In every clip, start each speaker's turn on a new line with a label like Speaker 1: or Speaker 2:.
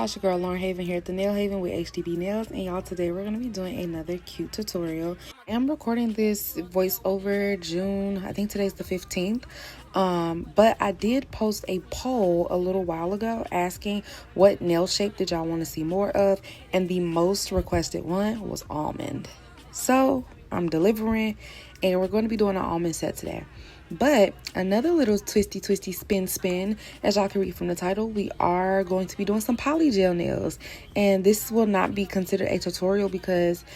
Speaker 1: y'all, it's your girl Lauren Haven here at the Nail Haven with HDB Nails, and y'all, today we're going to be doing another cute tutorial. I'm recording this voiceover June, I think today's the 15th, but I did post a poll a little while ago asking what nail shape did y'all want to see more of, and the most requested one was almond. So I'm delivering, and we're going to be doing an almond set today. But another little twisty spin, as y'all can read from the title, we are going to be doing some polygel nails. And this will not be considered a tutorial because,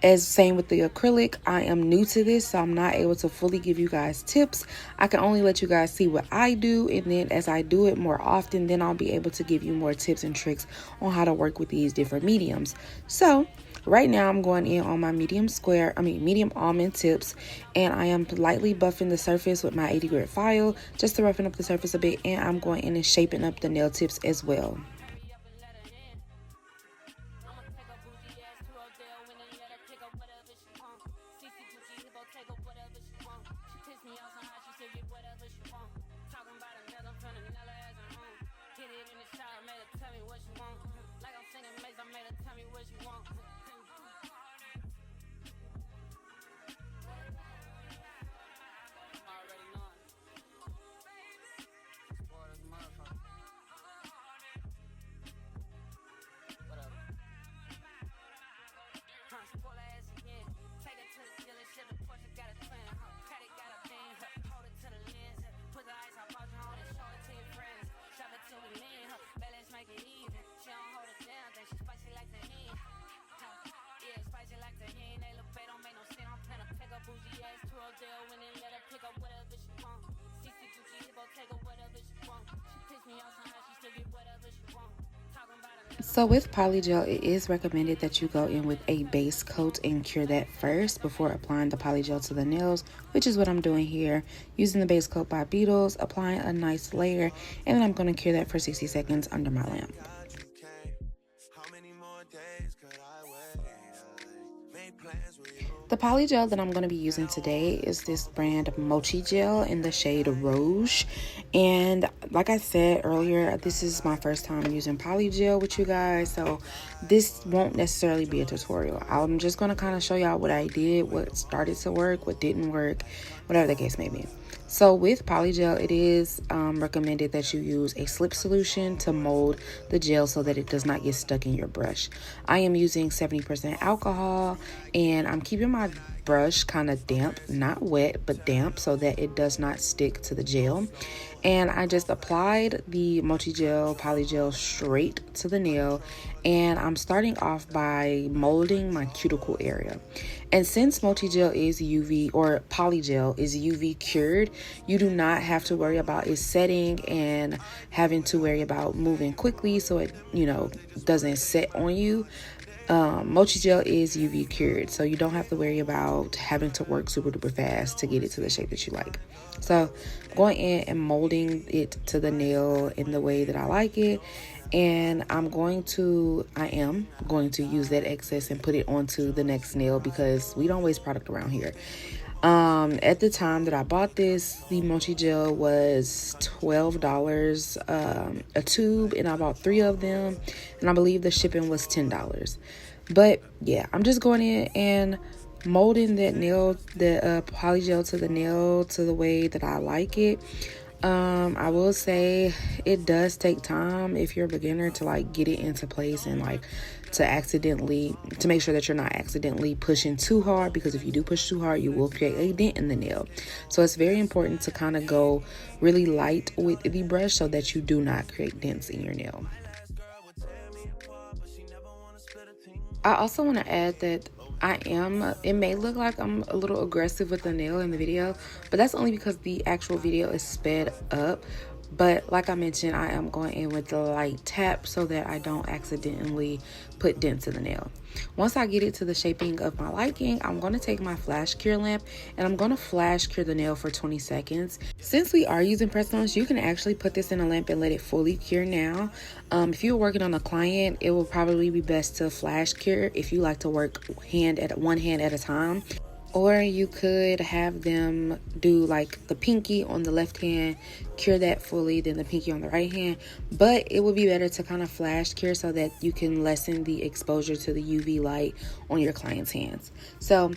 Speaker 1: as same with the acrylic, I am new to this, so I'm not able to fully give you guys tips. I can only let you guys see what I do, and then as I do it more often, then I'll be able to give you more tips and tricks on how to work with these different mediums. So right now I'm going in on my medium almond tips, and I am lightly buffing the surface with my 80 grit file just to roughen up the surface a bit, and I'm going in and shaping up the nail tips as well. So with polygel, it is recommended that you go in with a base coat and cure that first before applying the polygel to the nails, which is what I'm doing here, using the base coat by Beetles, applying a nice layer, and then I'm going to cure that for 60 seconds under my lamp. The polygel that I'm going to be using today is this brand Mochi gel in the shade Rouge. And like I said earlier, this is my first time using polygel with you guys, so this won't necessarily be a tutorial. I'm just going to kind of show y'all what I did, what started to work, what didn't work, whatever the case may be. So with polygel, it is recommended that you use a slip solution to mold the gel so that it does not get stuck in your brush. I am using 70% alcohol, and I'm keeping my brush kind of damp, not wet, but damp, so that it does not stick to the gel. And I just applied the Mochi gel, polygel straight to the nail, and I'm starting off by molding my cuticle area. And since Mochi gel is UV, or polygel is UV cured, you do not have to worry about it setting and having to worry about moving quickly so it, doesn't set on you. Mochi gel is UV cured, so you don't have to worry about having to work super duper fast to get it to the shape that you like. So going in and molding it to the nail in the way that I like it, and I am going to use that excess and put it onto the next nail because we don't waste product around here. At the time that I bought this, the Mochi gel was $12 a tube, and I bought 3 of them, and I believe the shipping was $10. But yeah, I'm just going in and molding that nail, the polygel to the nail to the way that I like it. I will say it does take time if you're a beginner to get it into place and to make sure that you're not accidentally pushing too hard, because if you do push too hard, you will create a dent in the nail. So it's very important to kind of go really light with the brush so that you do not create dents in your nail. I also want to add that it may look like I'm a little aggressive with the nail in the video, but that's only because the actual video is sped up. But like I mentioned, I am going in with the light tap so that I don't accidentally put dents in the nail. Once I get it to the shaping of my liking, I'm going to take my flash cure lamp and I'm going to flash cure the nail for 20 seconds. Since we are using press-ons, you can actually put this in a lamp and let it fully cure now. If you're working on a client, it will probably be best to flash cure if you like to work one hand at a time. Or you could have them do like the pinky on the left hand, cure that fully, then the pinky on the right hand. But it would be better to kind of flash cure so that you can lessen the exposure to the UV light on your client's hands. So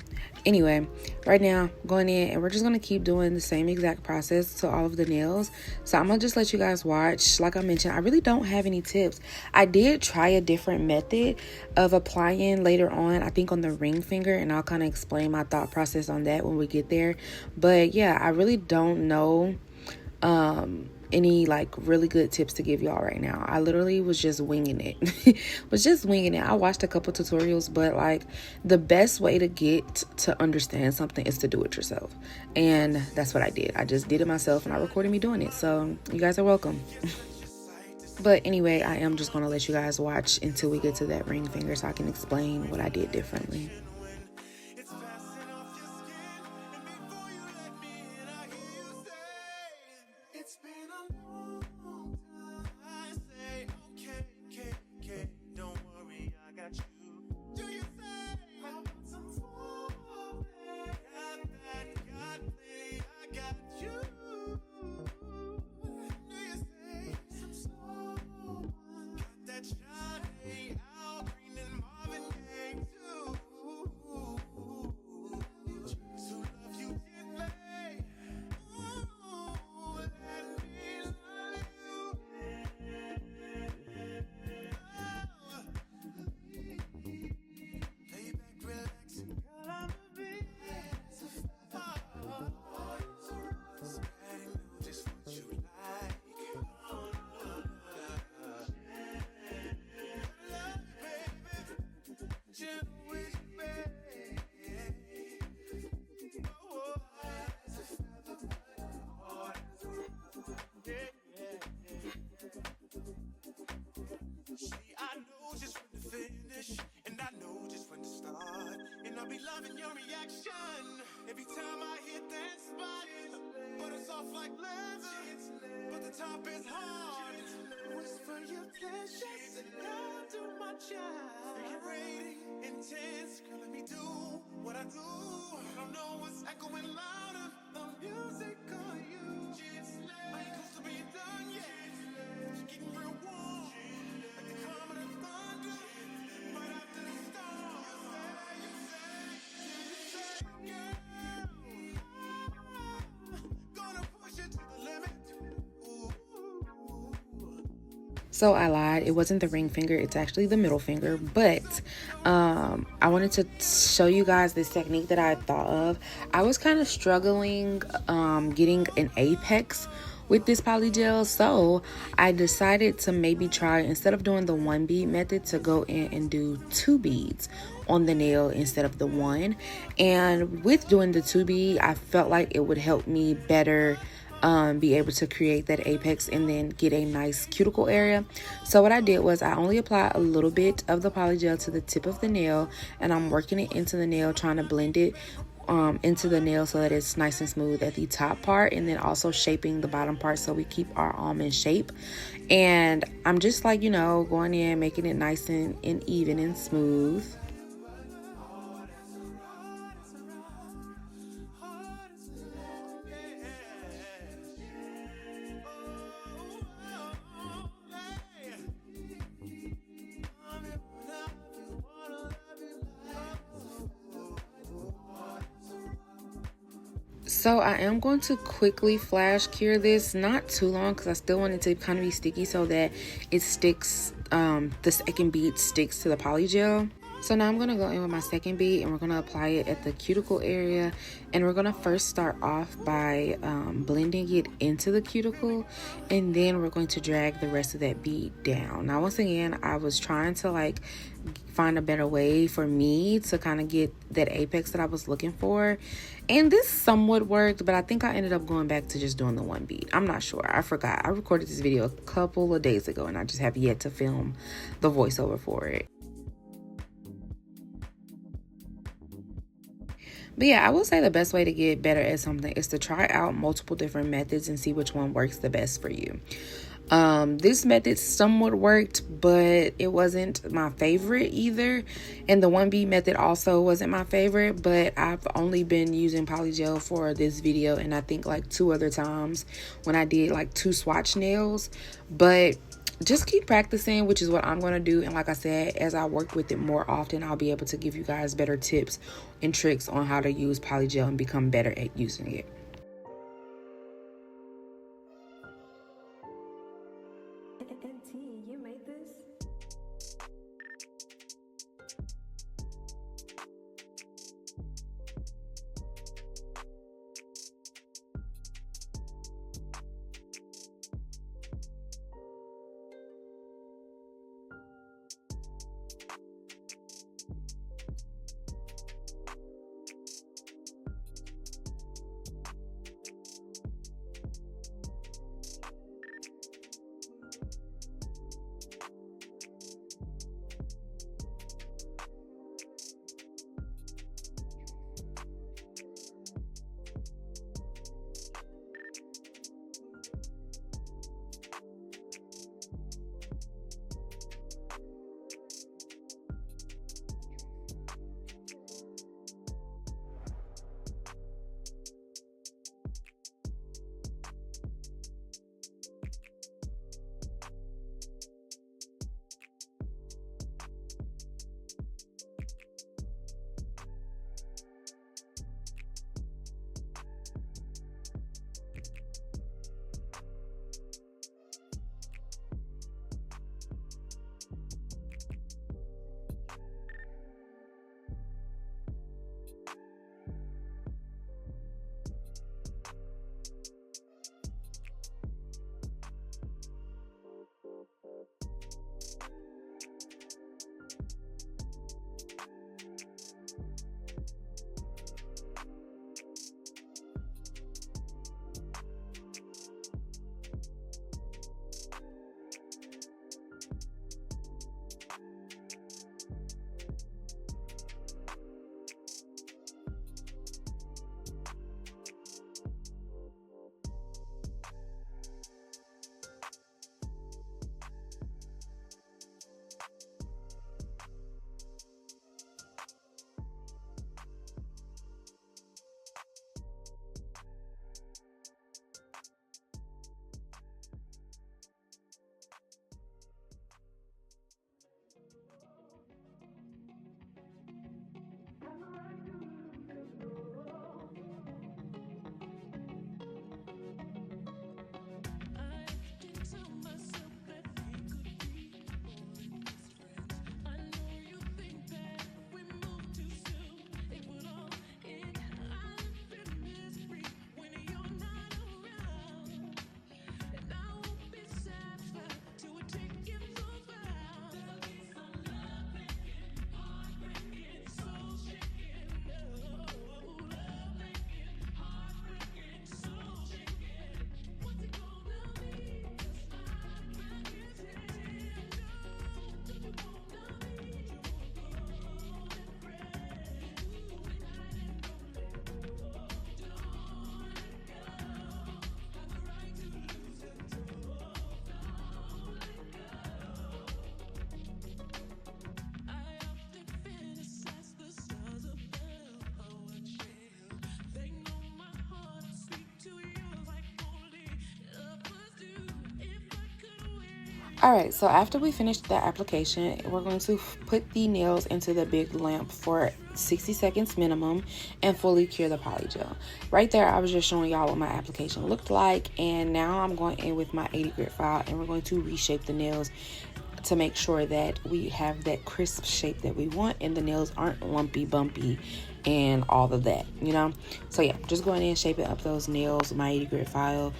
Speaker 1: anyway, right now going in and we're just going to keep doing the same exact process to all of the nails. So I'm going to just let you guys watch. Like I mentioned, I really don't have any tips. I did try a different method of applying later on, I think on the ring finger, and I'll kind of explain my thought process on that when we get there. But yeah, I really don't know any like really good tips to give y'all right now. I literally was just winging it. I watched a couple tutorials, but like the best way to get to understand something is to do it yourself, and that's what I did. I just did it myself and I recorded me doing it, so you guys are welcome. But anyway, I am just gonna let you guys watch until we get to that ring finger so I can explain what I did differently.
Speaker 2: Loving your reaction every time I hit that spot. But it's soft like leather, but the top is hard. Whisper your pleasures and I'll do my job. Rating intense, girl, let me do what I do. I don't know what's echoing louder, the music or you. I ain't close to being done yet, but you're getting real warm, like the coming of thunder, right after the storm.
Speaker 1: So I lied, it wasn't the ring finger, it's actually the middle finger. But I wanted to show you guys this technique that I thought of. I was kind of struggling getting an apex with this polygel, so I decided to maybe try, instead of doing the 1 bead method, to go in and do 2 beads on the nail instead of the 1. And with doing the 2 bead, I felt like it would help me better be able to create that apex and then get a nice cuticle area. So what I did was I only applied a little bit of the polygel to the tip of the nail, and I'm working it into the nail, trying to blend it into the nail so that it's nice and smooth at the top part, and then also shaping the bottom part so we keep our almond shape. And I'm just like, you know, going in, making it nice and even and smooth. So I am going to quickly flash cure this, not too long, because I still want it to kind of be sticky so that it sticks, the second bead sticks to the polygel. So now I'm going to go in with my second bead and we're going to apply it at the cuticle area. And we're going to first start off by blending it into the cuticle, and then we're going to drag the rest of that bead down. Now, once again, I was trying to like find a better way for me to kind of get that apex that I was looking for. And this somewhat worked, but I think I ended up going back to just doing the 1 bead. I'm not sure. I forgot. I recorded this video a couple of days ago and I just have yet to film the voiceover for it. But yeah, I will say the best way to get better at something is to try out multiple different methods and see which one works the best for you. This method somewhat worked, but it wasn't my favorite either. And the 1B method also wasn't my favorite, but I've only been using Polygel for this video and I think like 2 other times when I did like 2 swatch nails. But just keep practicing, which is what I'm going to do. And like I said, as I work with it more often, I'll be able to give you guys better tips and tricks on how to use Polygel and become better at using it.
Speaker 3: You made this?
Speaker 1: Alright, so after we finish the application, we're going to put the nails into the big lamp for 60 seconds minimum and fully cure the polygel. Right there, I was just showing y'all what my application looked like, and now I'm going in with my 80 grit file and we're going to reshape the nails to make sure that we have that crisp shape that we want and the nails aren't lumpy, bumpy, and all of that, you know? So yeah, just going in and shaping up those nails with my 80 grit file.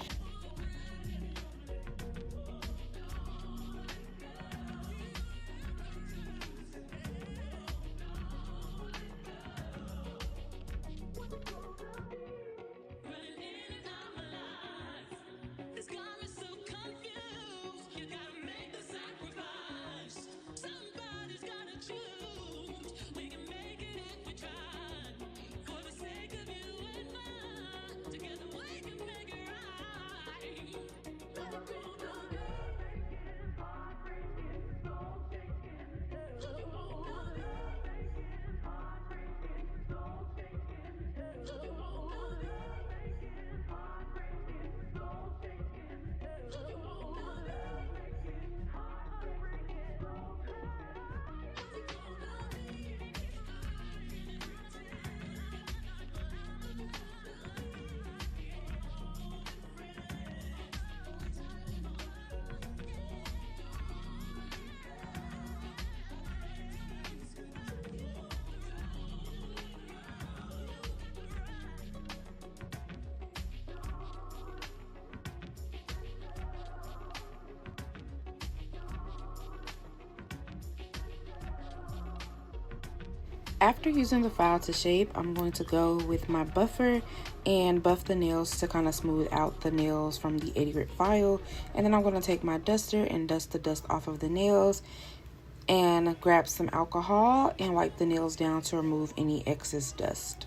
Speaker 1: After using the file to shape, I'm going to go with my buffer and buff the nails to kind of smooth out the nails from the 80 grit file. And then I'm going to take my duster and dust the dust off of the nails and grab some alcohol and wipe the nails down to remove any excess dust.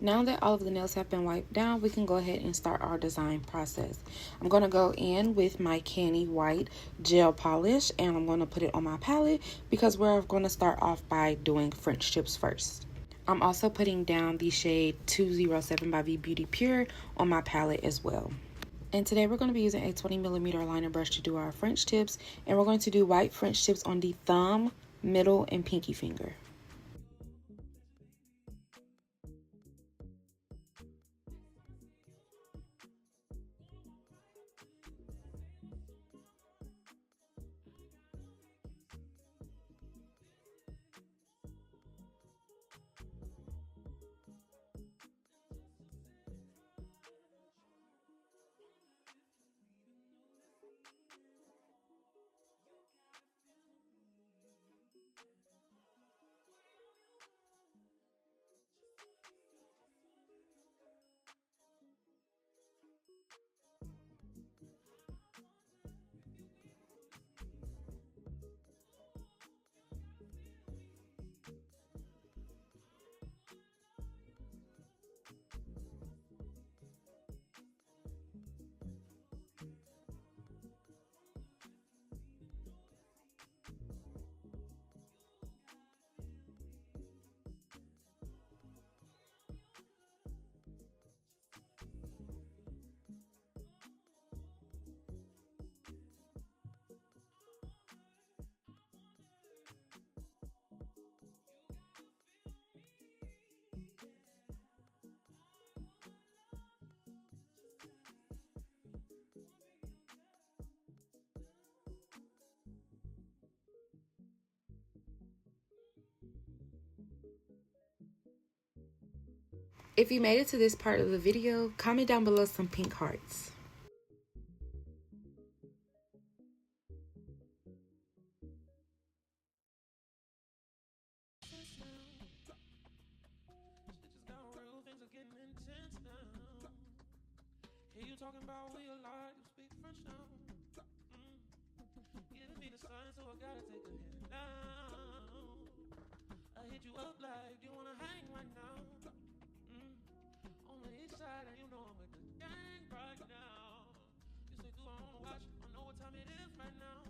Speaker 1: Now that all of the nails have been wiped down, we can go ahead and start our design process. I'm going to go in with my Candy White gel polish and I'm going to put it on my palette because we're going to start off by doing French tips first. I'm also putting down the shade 207 by V Beauty Pure on my palette as well. And today we're going to be using a 20mm liner brush to do our French tips, and we're going to do white French tips on the thumb, middle, and pinky finger. If you made it to this part of the video, comment down below some pink hearts.
Speaker 2: Talking about we alive, you speak French now. Giving me the sign, so I gotta take a hit now. I hit you up like, do you wanna hang right now? On the east side, and you know I'm with the gang right now. You say, do I wanna watch? I know what time it is right now.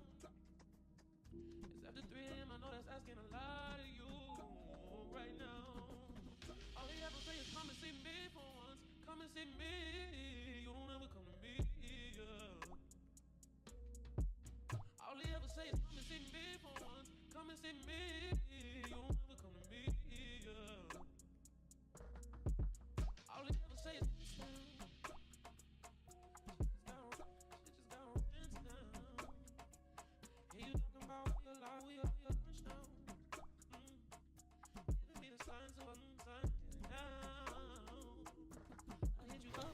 Speaker 2: It's after 3 AM, I know that's asking a lot of you right now. All you ever say is come and see me for once. Come and see me. You don't ever come to me. All you ever say is come and see me for once. Come and see me. You don't ever come to me. All you ever say is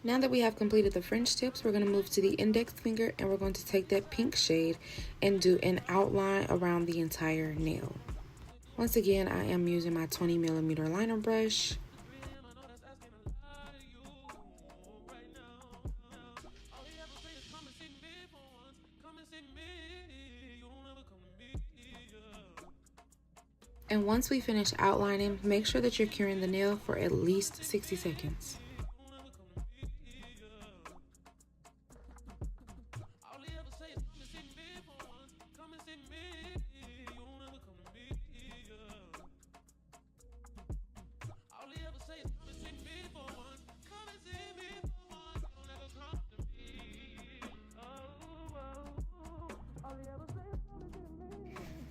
Speaker 1: Now that we have completed the French tips, we're going to move to the index finger and we're going to take that pink shade and do an outline around the entire nail. Once again, I am using my 20mm liner brush. And once we finish outlining, make sure that you're curing the nail for at least 60 seconds.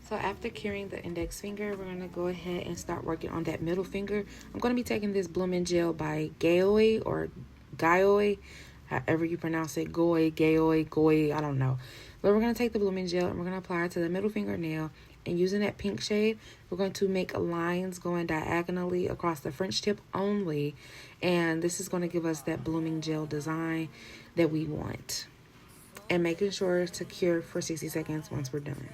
Speaker 1: So after curing the index finger, we're going to go ahead and start working on that middle finger. I'm going to be taking this blooming gel by Gaoi or Gaoi, however you pronounce it, Gaoi, I don't know. But we're going to take the blooming gel and we're going to apply it to the middle fingernail. And using that pink shade, we're going to make lines going diagonally across the French tip only. And this is going to give us that blooming gel design that we want. And making sure to cure for 60 seconds once we're done.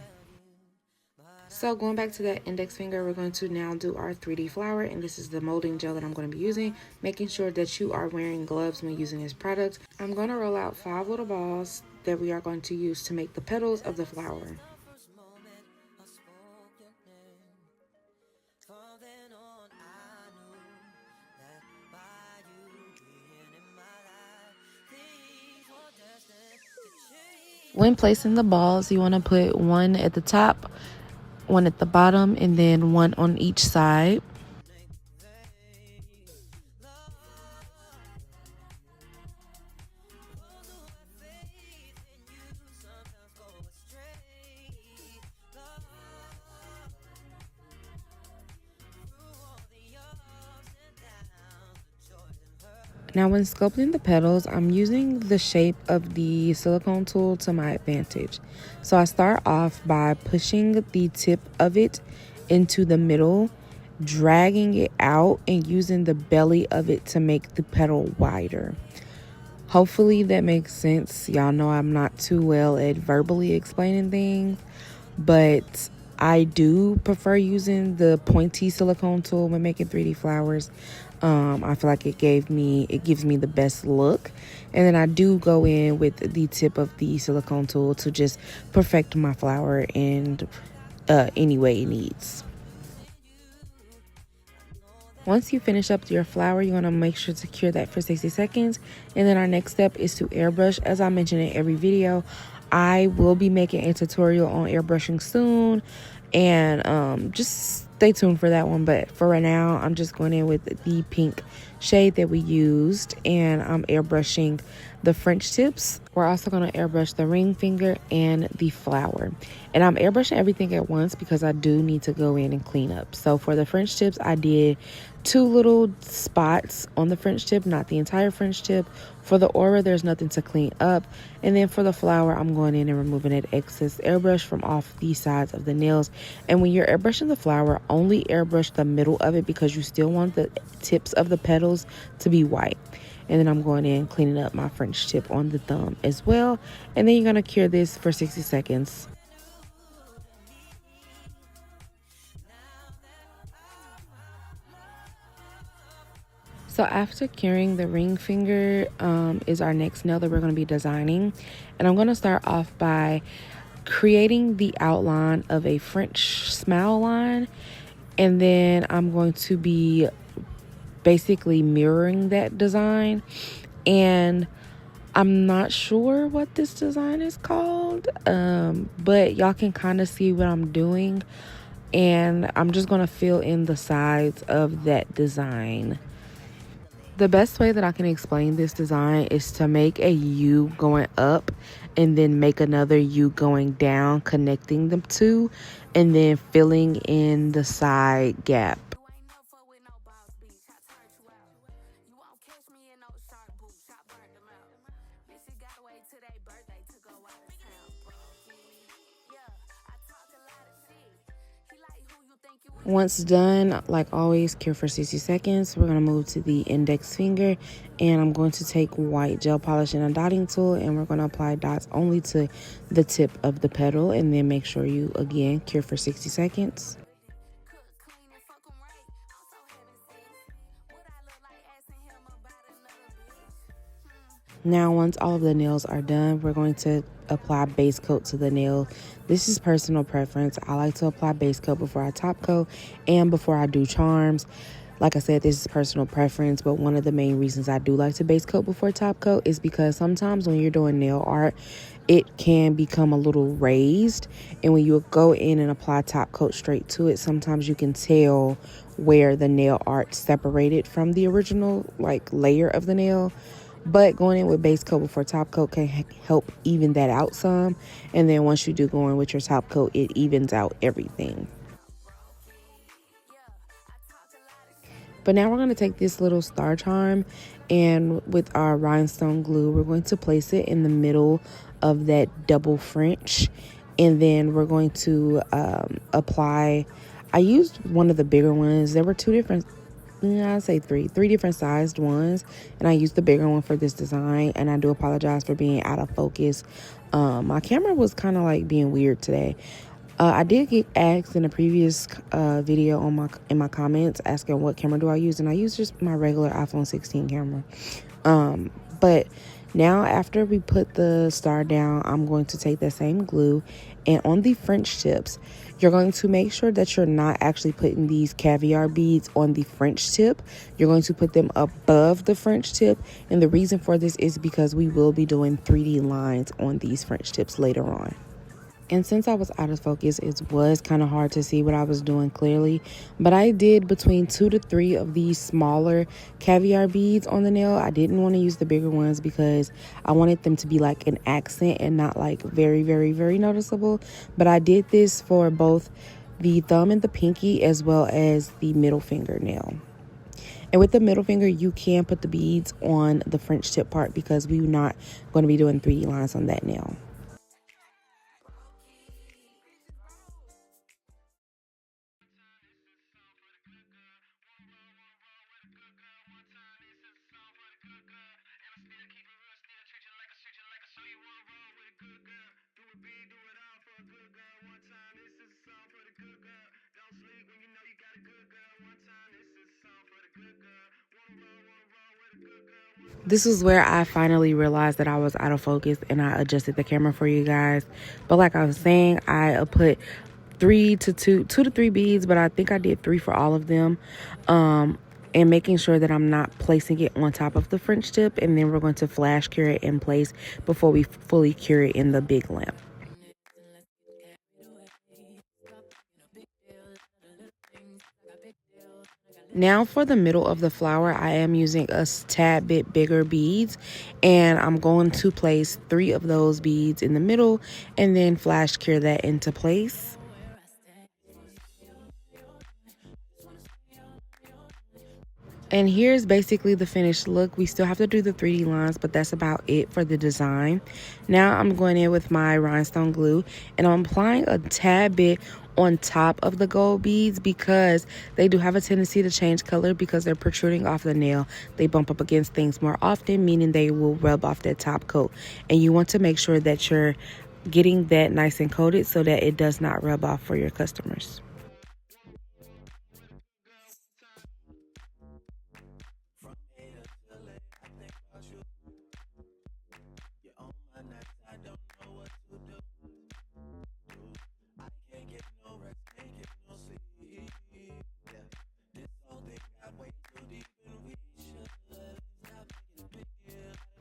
Speaker 1: So going back to that index finger, we're going to now do our 3D flower, and this is the molding gel that I'm going to be using, making sure that you are wearing gloves when using this product. I'm going to roll out 5 little balls that we are going to use to make the petals of the flower. When placing the balls, you want to put one at the top, one at the bottom, and then one on each side. Now when sculpting the petals, I'm using the shape of the silicone tool to my advantage. So I start off by pushing the tip of it into the middle, dragging it out, and using the belly of it to make the petal wider. Hopefully that makes sense. Y'all know I'm not too well at verbally explaining things, but I do prefer using the pointy silicone tool when making 3D flowers. I feel like it gives me the best look. And then I do go in with the tip of the silicone tool to just perfect my flower in any way it needs. Once you finish up your flower, you want to make sure to cure that for 60 seconds. And then our next step is to airbrush. As I mentioned in every video, I will be making a tutorial on airbrushing soon. And just stay tuned for that one. But for right now, I'm just going in with the pink shade that we used. And I'm airbrushing the French tips. We're also going to airbrush the ring finger and the flower. And I'm airbrushing everything at once because I do need to go in and clean up. So for the French tips, I did 2 little spots on the French tip, not the entire French tip. For the aura, there's nothing to clean up. And then for the flower, I'm going in and removing that excess airbrush from off the sides of the nails. And when you're airbrushing the flower, only airbrush the middle of it because you still want the tips of the petals to be white. And then I'm going in cleaning up my French tip on the thumb as well. And then you're going to cure this for 60 seconds. So after curing, the ring finger is our next nail that we're going to be designing. And I'm going to start off by creating the outline of a French smile line. And then I'm going to be basically mirroring that design. And I'm not sure what this design is called, but y'all can kind of see what I'm doing. And I'm just going to fill in the sides of that design. The best way that I can explain this design is to make a U going up and then make another U going down, connecting them two, and then filling in the side gap. Once done, like always, cure for 60 seconds. We're going to move to the index finger, and I'm going to take white gel polish and a dotting tool, and we're going to apply dots only to the tip of the petal, and then make sure you, again, cure for 60 seconds. Now, once all of the nails are done, we're going to apply base coat to the nail. This is personal preference. I like to apply base coat before I top coat and before I do charms. Like I said, this is personal preference, but one of the main reasons I do like to base coat before top coat is because sometimes when you're doing nail art, it can become a little raised. And when you go in and apply top coat straight to it, sometimes you can tell where the nail art separated from the original layer of the nail. But going in with base coat before top coat can help even that out some. And then once you do go in with your top coat, it evens out everything. But now we're going to take this little star charm, and with our rhinestone glue, we're going to place it in the middle of that double French. And then we're going to apply, I used one of the bigger ones. There were two different, I'd say three different sized ones, and I used the bigger one for this design. And I do apologize for being out of focus. My camera was kind of like being weird today. I did get asked in a previous video in my comments asking what camera do I use, and I use just my regular iPhone 16 camera. But now after we put the star down, I'm going to take that same glue, and on the French tips, you're going to make sure that you're not actually putting these caviar beads on the French tip. You're going to put them above the French tip, and the reason for this is because we will be doing 3D lines on these French tips later on. And since I was out of focus, it was kind of hard to see what I was doing clearly. But I did between 2 to 3 of these smaller caviar beads on the nail. I didn't want to use the bigger ones because I wanted them to be like an accent and not like very, very, very noticeable. But I did this for both the thumb and the pinky as well as the middle fingernail. And with the middle finger, you can put the beads on the French tip part because we're not going to be doing 3D lines on that nail. This is where I finally realized that I was out of focus, and I adjusted the camera for you guys. But like I was saying, I put 2 to 3 beads, but I think I did 3 for all of them. And making sure that I'm not placing it on top of the French tip, and then we're going to flash cure it in place before we fully cure it in the big lamp. Now for the middle of the flower, I am using a tad bit bigger beads, and I'm going to place 3 of those beads in the middle and then flash cure that into place. And here's basically the finished look. We still have to do the 3D lines, but that's about it for the design. Now I'm going in with my rhinestone glue, and I'm applying a tad bit on top of the gold beads because they do have a tendency to change color because they're protruding off the nail. They bump up against things more often, meaning they will rub off that top coat. And you want to make sure that you're getting that nice and coated so that it does not rub off for your customers.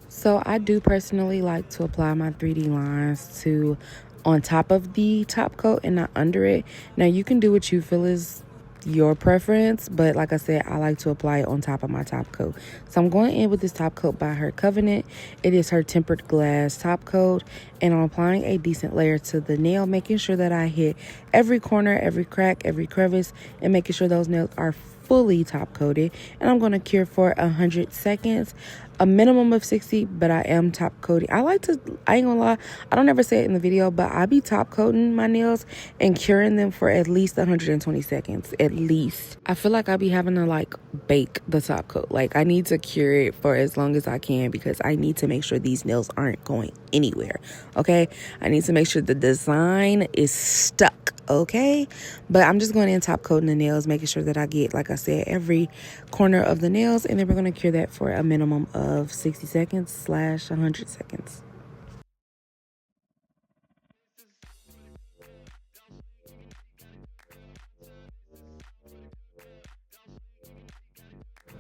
Speaker 1: So I do personally like to apply my 3D lines to on top of the top coat and not under it. Now you can do what you feel is your preference, but like I said, I like to apply it on top of my top coat. So I'm going in with this top coat by her Covenant. It is her tempered glass top coat, and I'm applying a decent layer to the nail, making sure that I hit every corner, every crack, every crevice, and making sure those nails are fully top coated. And I'm going to cure for 100 seconds, a minimum of 60, but I am top coating. I ain't gonna lie, I don't ever say it in the video, but I be top coating my nails and curing them for at least 120 seconds, at least. I feel like I be having to like bake the top coat. Like I need to cure it for as long as I can because I need to make sure these nails aren't going anywhere, okay? I need to make sure the design is stuck, okay? But I'm just going in top coating the nails, making sure that I get, like I said, every corner of the nails, and then we're going to cure that for a minimum of 60 seconds / 100 seconds.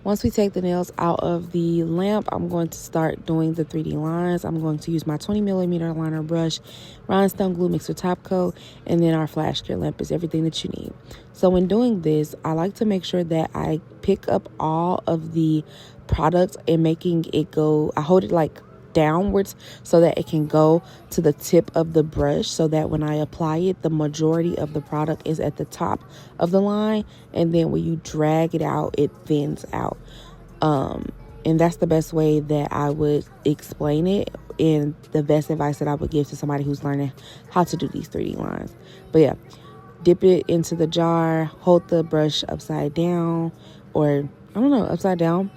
Speaker 1: Once we take the nails out of the lamp, I'm going to start doing the 3D lines. I'm going to use my 20mm liner brush, rhinestone glue mixed with top coat, and then our flash cure lamp is everything that you need. So when doing this, I like to make sure that I pick up all of the product and making it go, I hold it like downwards so that it can go to the tip of the brush, so that when I apply it, the majority of the product is at the top of the line, and then when you drag it out, it thins out. And that's the best way that I would explain it, and the best advice that I would give to somebody who's learning how to do these 3D lines. But yeah, dip it into the jar, hold the brush upside down, or I don't know, upside down,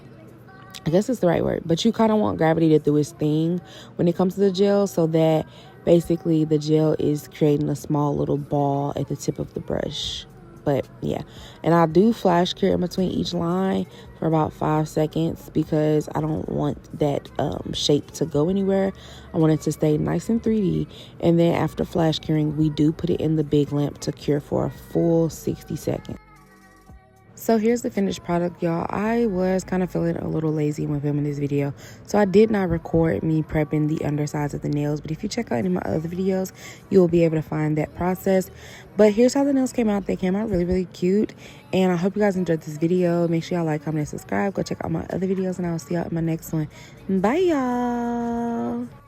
Speaker 1: I guess it's the right word, but you kind of want gravity to do its thing when it comes to the gel, so that basically the gel is creating a small little ball at the tip of the brush. But yeah, and I do flash cure in between each line for about 5 seconds because I don't want that shape to go anywhere. I want it to stay nice and 3D. And then after flash curing, we do put it in the big lamp to cure for a full 60 seconds. So here's the finished product, y'all. I was kind of feeling a little lazy when filming this video, so I did not record me prepping the undersides of the nails. But if you check out any of my other videos, you will be able to find that process. But here's how the nails came out. They came out really, really cute. And I hope you guys enjoyed this video. Make sure y'all like, comment, and subscribe. Go check out my other videos, and I will see y'all in my next one. Bye, y'all.